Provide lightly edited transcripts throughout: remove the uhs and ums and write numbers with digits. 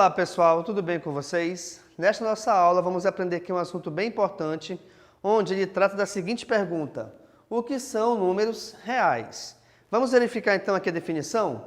Olá pessoal, tudo bem com vocês? Nesta nossa aula vamos aprender aqui um assunto bem importante, onde ele trata da seguinte pergunta: o que são números reais? Vamos verificar então aqui a definição?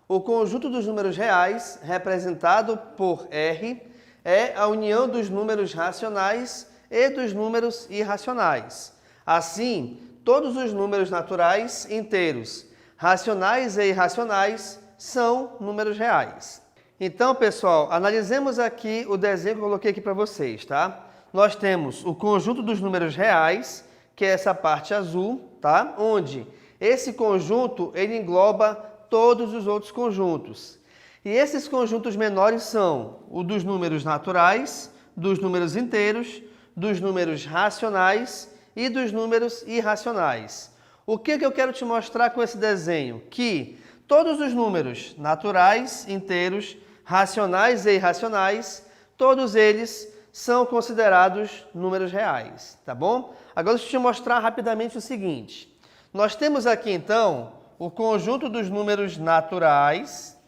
O conjunto dos números reais, representado por R, é a união dos números racionais e dos números irracionais. Assim, todos os números naturais inteiros, racionais e irracionais, são números reais. Então, pessoal, analisemos aqui o desenho que eu coloquei aqui para vocês, tá? Nós temos o conjunto dos números reais, que é essa parte azul, tá? Onde esse conjunto, ele engloba todos os outros conjuntos. E esses conjuntos menores são o dos números naturais, dos números inteiros, dos números racionais e dos números irracionais. O que eu quero te mostrar com esse desenho? Que todos os números naturais, inteiros, racionais e irracionais, todos eles são considerados números reais, tá bom? Agora deixa eu te mostrar rapidamente o seguinte. Nós temos aqui então o conjunto dos números naturais,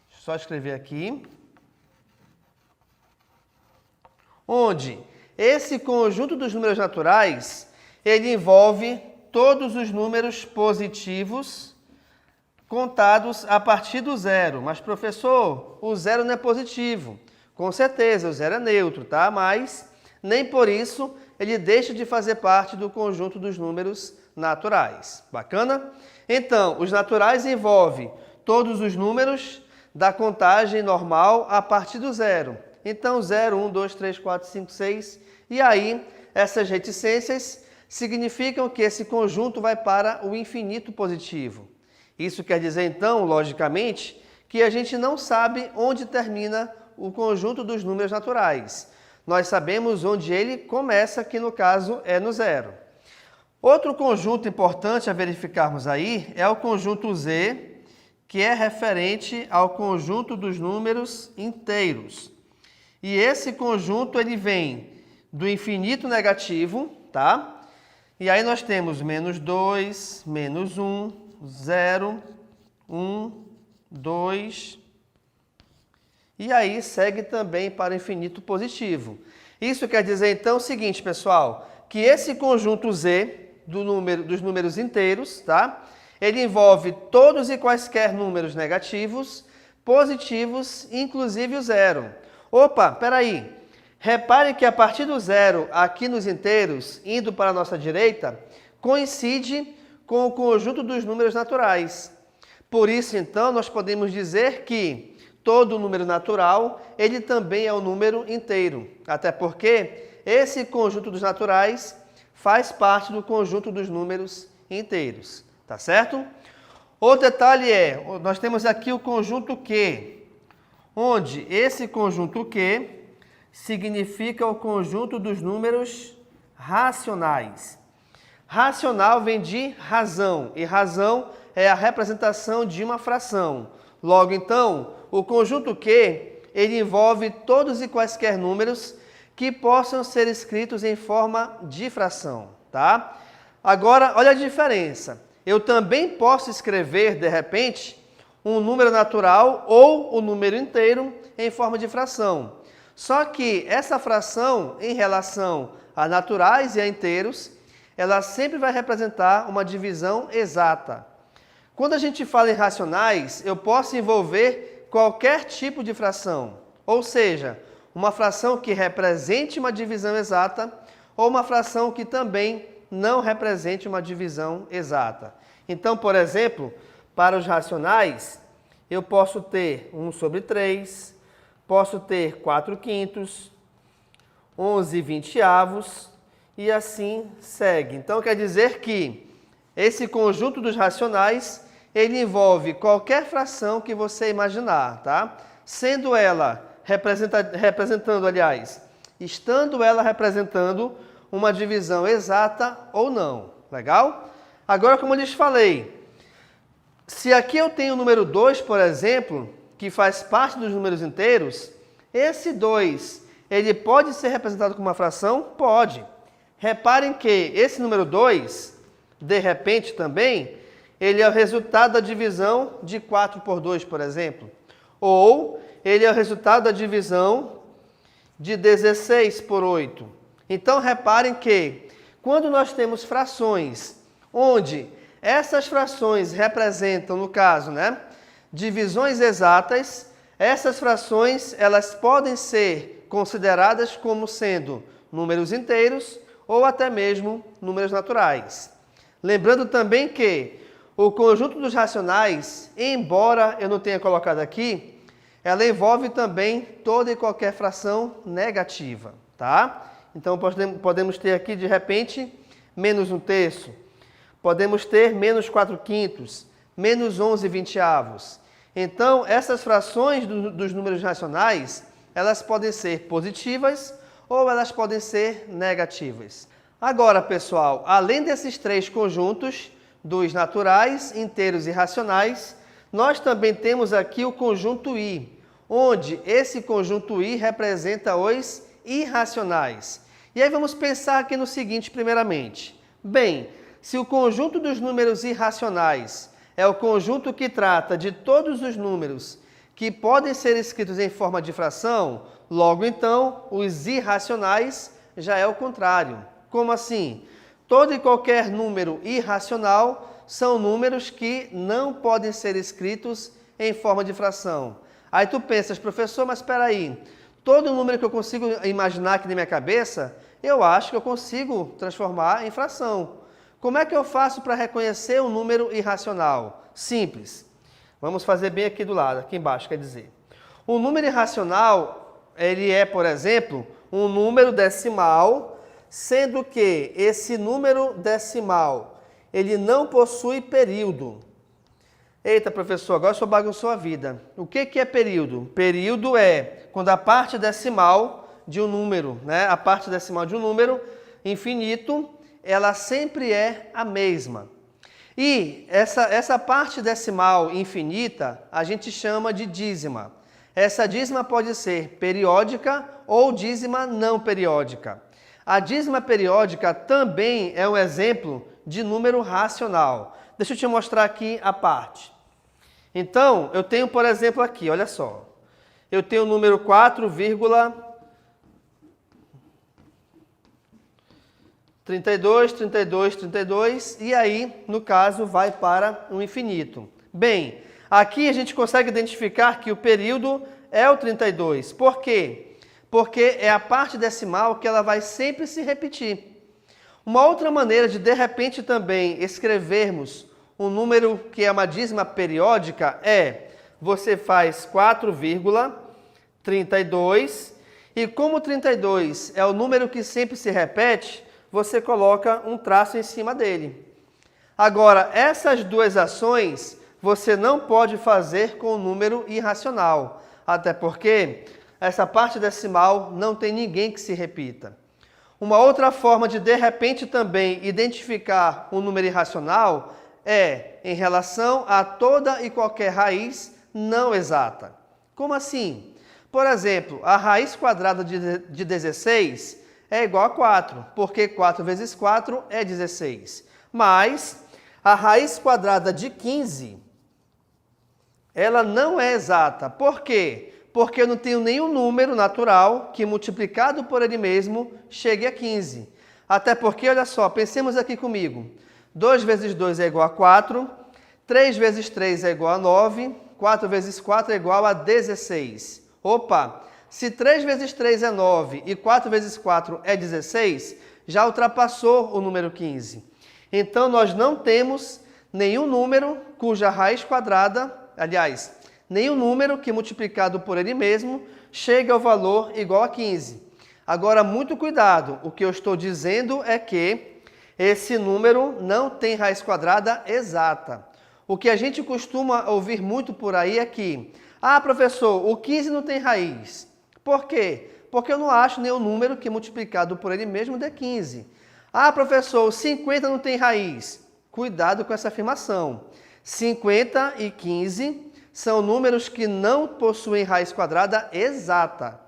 deixa eu só escrever aqui, onde esse conjunto dos números naturais, ele envolve todos os números positivos contados a partir do zero. Mas, professor, o zero não é positivo. Com certeza, o zero é neutro, tá? Mas nem por isso ele deixa de fazer parte do conjunto dos números naturais. Bacana? Então, os naturais envolvem todos os números da contagem normal a partir do zero. Então, 0, 1, 2, 3, 4, 5, 6. E aí, essas reticências significam que esse conjunto vai para o infinito positivo. Isso quer dizer, então, logicamente, que a gente não sabe onde termina o conjunto dos números naturais. Nós sabemos onde ele começa, que no caso é no zero. Outro conjunto importante a verificarmos aí é o conjunto Z, que é referente ao conjunto dos números inteiros. E esse conjunto ele vem do infinito negativo, tá? E aí nós temos menos 2, menos 1, 0, 1, 2, e aí segue também para o infinito positivo. Isso quer dizer então o seguinte, pessoal, que esse conjunto Z dos números inteiros, tá? Ele envolve todos e quaisquer números negativos, positivos, inclusive o zero. Opa, peraí. Repare que a partir do zero, aqui nos inteiros, indo para a nossa direita, coincide com o conjunto dos números naturais. Por isso, então, nós podemos dizer que todo número natural, ele também é um número inteiro. Até porque esse conjunto dos naturais faz parte do conjunto dos números inteiros. Tá certo? Outro detalhe é, nós temos aqui o conjunto Q, onde esse conjunto Q significa o conjunto dos números racionais. Racional vem de razão, e razão é a representação de uma fração. Logo, então, o conjunto Q, ele envolve todos e quaisquer números que possam ser escritos em forma de fração, tá? Agora, olha a diferença. Eu também posso escrever, de repente, um número natural ou o número inteiro em forma de fração. Só que essa fração, em relação a naturais e a inteiros, ela sempre vai representar uma divisão exata. Quando a gente fala em racionais, eu posso envolver qualquer tipo de fração, ou seja, uma fração que represente uma divisão exata ou uma fração que também não represente uma divisão exata. Então, por exemplo, para os racionais, eu posso ter 1 sobre 3, posso ter 4 quintos, 11 vinteavos, e assim segue. Então, quer dizer que esse conjunto dos racionais, ele envolve qualquer fração que você imaginar, tá? Sendo ela estando ela representando uma divisão exata ou não. Legal? Agora, como eu lhes falei, se aqui eu tenho o número 2, por exemplo, que faz parte dos números inteiros, esse 2, ele pode ser representado como uma fração? Pode. Reparem que esse número 2, de repente também, ele é o resultado da divisão de 4 por 2, por exemplo. Ou ele é o resultado da divisão de 16 por 8. Então, reparem que, quando nós temos frações, onde essas frações representam, no caso, divisões exatas, essas frações, elas podem ser consideradas como sendo números inteiros ou até mesmo números naturais. Lembrando também que o conjunto dos racionais, embora eu não tenha colocado aqui, ela envolve também toda e qualquer fração negativa, tá? Então, podemos ter aqui, de repente, menos 1/3, podemos ter menos 4/5, menos 11/20. Então, essas frações dos números racionais, elas podem ser positivas ou elas podem ser negativas. Agora, pessoal, além desses três conjuntos, dos naturais, inteiros e racionais, nós também temos aqui o conjunto I, onde esse conjunto I representa os irracionais. E aí vamos pensar aqui no seguinte, primeiramente. Bem, se o conjunto dos números irracionais é o conjunto que trata de todos os números que podem ser escritos em forma de fração, logo então, os irracionais já é o contrário. Como assim? Todo e qualquer número irracional são números que não podem ser escritos em forma de fração. Aí tu pensas, professor, mas espera aí, todo número que eu consigo imaginar aqui na minha cabeça, eu acho que eu consigo transformar em fração. Como é que eu faço para reconhecer um número irracional? Simples. Vamos fazer bem aqui do lado, aqui embaixo, quer dizer. Um número irracional, ele é, por exemplo, um número decimal, sendo que esse número decimal, ele não possui período. Eita, professor, agora o senhor bagunçou a vida. O que é período? Período é quando a parte decimal de um número, a parte decimal de um número infinito, ela sempre é a mesma. E essa parte decimal infinita, a gente chama de dízima. Essa dízima pode ser periódica ou dízima não periódica. A dízima periódica também é um exemplo de número racional. Deixa eu te mostrar aqui a parte. Então, eu tenho, por exemplo, aqui, olha só. Eu tenho o número 4,32, 32, 32, e aí, no caso, vai para o infinito. Bem, aqui a gente consegue identificar que o período é o 32. Por quê? Porque é a parte decimal que ela vai sempre se repetir. Uma outra maneira de repente, também escrevermos um número que é uma dízima periódica é, você faz 4,32 e como 32 é o número que sempre se repete, você coloca um traço em cima dele. Agora, essas duas ações você não pode fazer com o número irracional, até porque essa parte decimal não tem ninguém que se repita. Uma outra forma de repente, também identificar um número irracional é em relação a toda e qualquer raiz não exata. Como assim? Por exemplo, a raiz quadrada de 16 é igual a 4, porque 4 vezes 4 é 16. Mas a raiz quadrada de 15, ela não é exata. Por quê? Porque eu não tenho nenhum número natural que multiplicado por ele mesmo chegue a 15. Até porque, olha só, pensemos aqui comigo. 2 vezes 2 é igual a 4, 3 vezes 3 é igual a 9, 4 vezes 4 é igual a 16. Opa, se 3 vezes 3 é 9 e 4 vezes 4 é 16, já ultrapassou o número 15. Então, nós não temos nenhum número cuja raiz quadrada, aliás, nenhum número que multiplicado por ele mesmo chegue ao valor igual a 15. Agora, muito cuidado, o que eu estou dizendo é que esse número não tem raiz quadrada exata. O que a gente costuma ouvir muito por aí é que, professor, o 15 não tem raiz. Por quê? Porque eu não acho nenhum número que multiplicado por ele mesmo dê 15. Professor, o 50 não tem raiz. Cuidado com essa afirmação. 50 e 15 são números que não possuem raiz quadrada exata.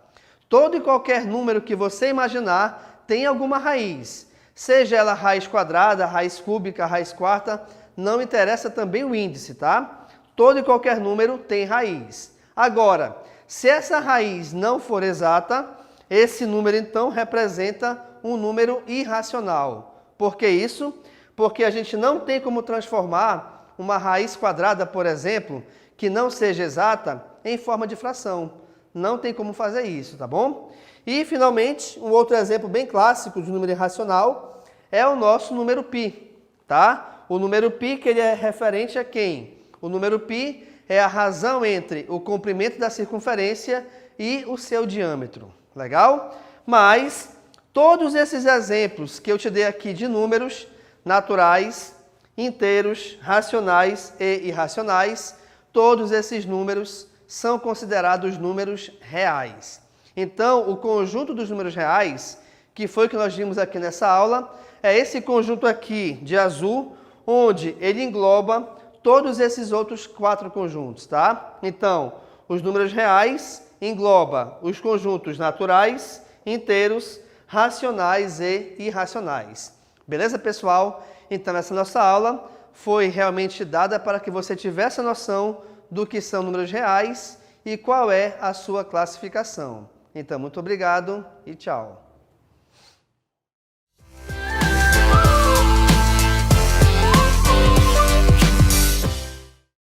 Todo e qualquer número que você imaginar tem alguma raiz. Seja ela raiz quadrada, raiz cúbica, raiz quarta, não interessa também o índice, tá? Todo e qualquer número tem raiz. Agora, se essa raiz não for exata, esse número então representa um número irracional. Por que isso? Porque a gente não tem como transformar uma raiz quadrada, por exemplo, que não seja exata, em forma de fração. Não tem como fazer isso, tá bom? E, finalmente, um outro exemplo bem clássico de número irracional é o nosso número π, tá? O número π, que ele é referente a quem? O número π é a razão entre o comprimento da circunferência e o seu diâmetro. Legal? Mas todos esses exemplos que eu te dei aqui de números naturais, inteiros, racionais e irracionais, todos esses números são considerados números reais. Então, o conjunto dos números reais, que foi o que nós vimos aqui nessa aula, é esse conjunto aqui de azul, onde ele engloba todos esses outros 4 conjuntos, tá? Então, os números reais engloba os conjuntos naturais, inteiros, racionais e irracionais. Beleza, pessoal? Então, essa nossa aula foi realmente dada para que você tivesse a noção do que são números reais e qual é a sua classificação. Então, muito obrigado e tchau.